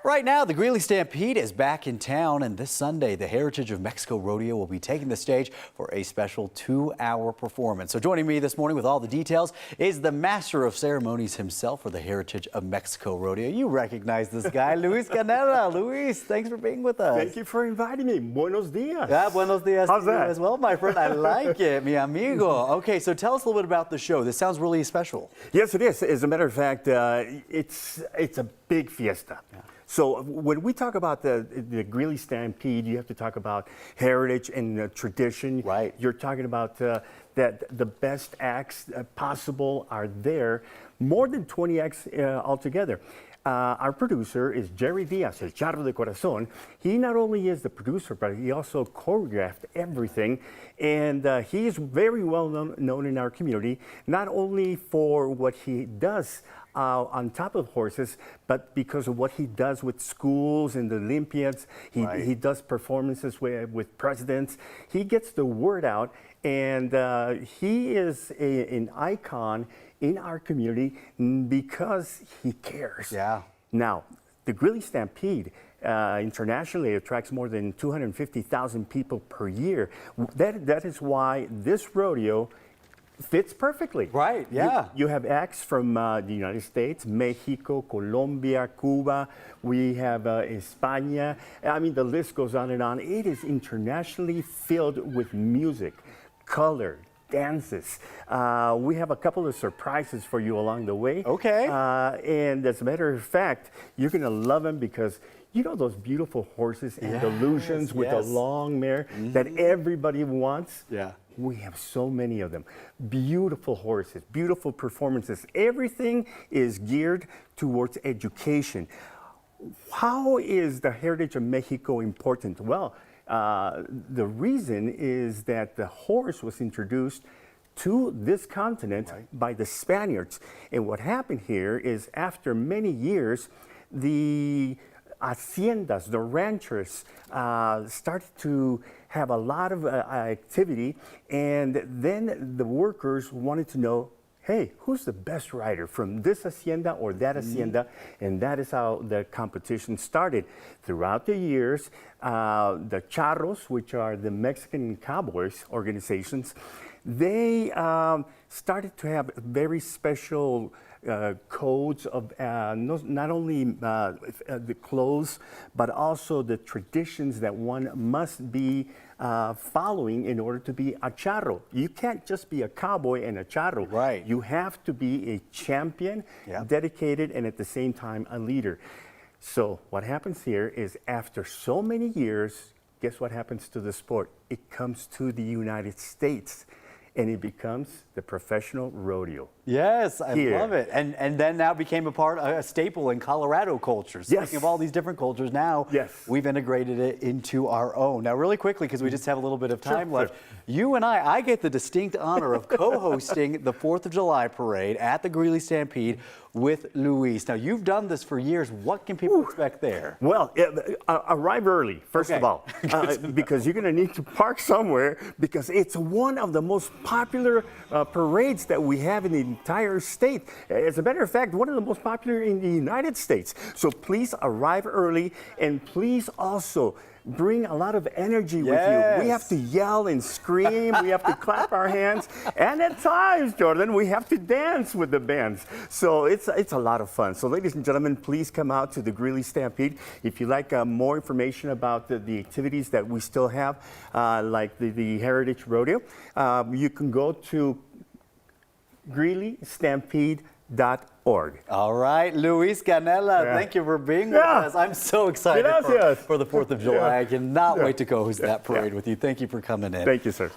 Right now, the Greeley Stampede is back in town, and this Sunday, the Heritage of Mexico Rodeo will be taking the stage for a special 2-hour performance. So joining me this morning with all the details is the master of ceremonies himself for the Heritage of Mexico Rodeo. You recognize this guy, Luis Canela. Luis, thanks for being with us. Thank you for inviting me. Buenos dias. Yeah, buenos dias. How's that? As well, my friend. I like it, mi amigo. Okay, so tell us a little bit about the show. This sounds really special. Yes, it is. As a matter of fact, it's a big fiesta. Yeah. So when we talk about the Greeley Stampede, you have to talk about heritage and tradition. Right. You're talking about that the best acts possible are there, more than 20 acts altogether. Our producer is Jerry Diaz, El Charro de Corazón. He not only is the producer, but he also choreographed everything. And he is very well known in our community, not only for what he does on top of horses, but because of what he does with schools and the Olympiads. He does performances with presidents. He gets the word out, and he is an icon in our community because he cares. Yeah. Now, the Greeley Stampede internationally attracts more than 250,000 people per year. That is why this rodeo fits perfectly. Right, yeah. You have acts from the United States, Mexico, Colombia, Cuba. We have España. I mean, the list goes on and on. It is internationally filled with music, color, dances. We have a couple of surprises for you along the way. Okay. And as a matter of fact, you're going to love them because you know those beautiful horses and illusions with the long mare that everybody wants? Yeah. We have so many of them. Beautiful horses, beautiful performances. Everything is geared towards education. How is the Heritage of Mexico important? Well, the reason is that the horse was introduced to this continent by the Spaniards. And what happened here is after many years, the haciendas, the ranchers, started to have a lot of activity, and then the workers wanted to know, hey, who's the best rider from this hacienda or that hacienda? And that is how the competition started. Throughout the years, the charros, which are the Mexican cowboys organizations, they started to have very special codes of not only the clothes, but also the traditions that one must be following in order to be a charro. You can't just be a cowboy and a charro. Right. You have to be a champion, dedicated, and at the same time a leader. So what happens here is after so many years, guess what happens to the sport? It comes to the United States, and it becomes the professional rodeo. Yes, I love it. And then now became a staple in Colorado culture. Speaking of all these different cultures, now we've integrated it into our own. Now, really quickly, because we just have a little bit of time left, you and I get the distinct honor of co-hosting the 4th of July parade at the Greeley Stampede with Luis. Now, you've done this for years. What can people expect there? Well, arrive early, first of all, because you're going to need to park somewhere, because it's one of the most popular parades that we have in the entire state. As a matter of fact, one of the most popular in the United States. So please arrive early, and please also bring a lot of energy with you. We have to yell and scream. We have to clap our hands. And at times, Jordan, we have to dance with the bands. So it's a lot of fun. So ladies and gentlemen, please come out to the Greeley Stampede. If you like more information about the activities that we still have, like the Heritage Rodeo, you can go to GreeleyStampede.org. All right, Luis Canela, thank you for being with us. I'm so excited for the 4th of July. I cannot wait to go host that parade with you. Thank you for coming in. Thank you, sir.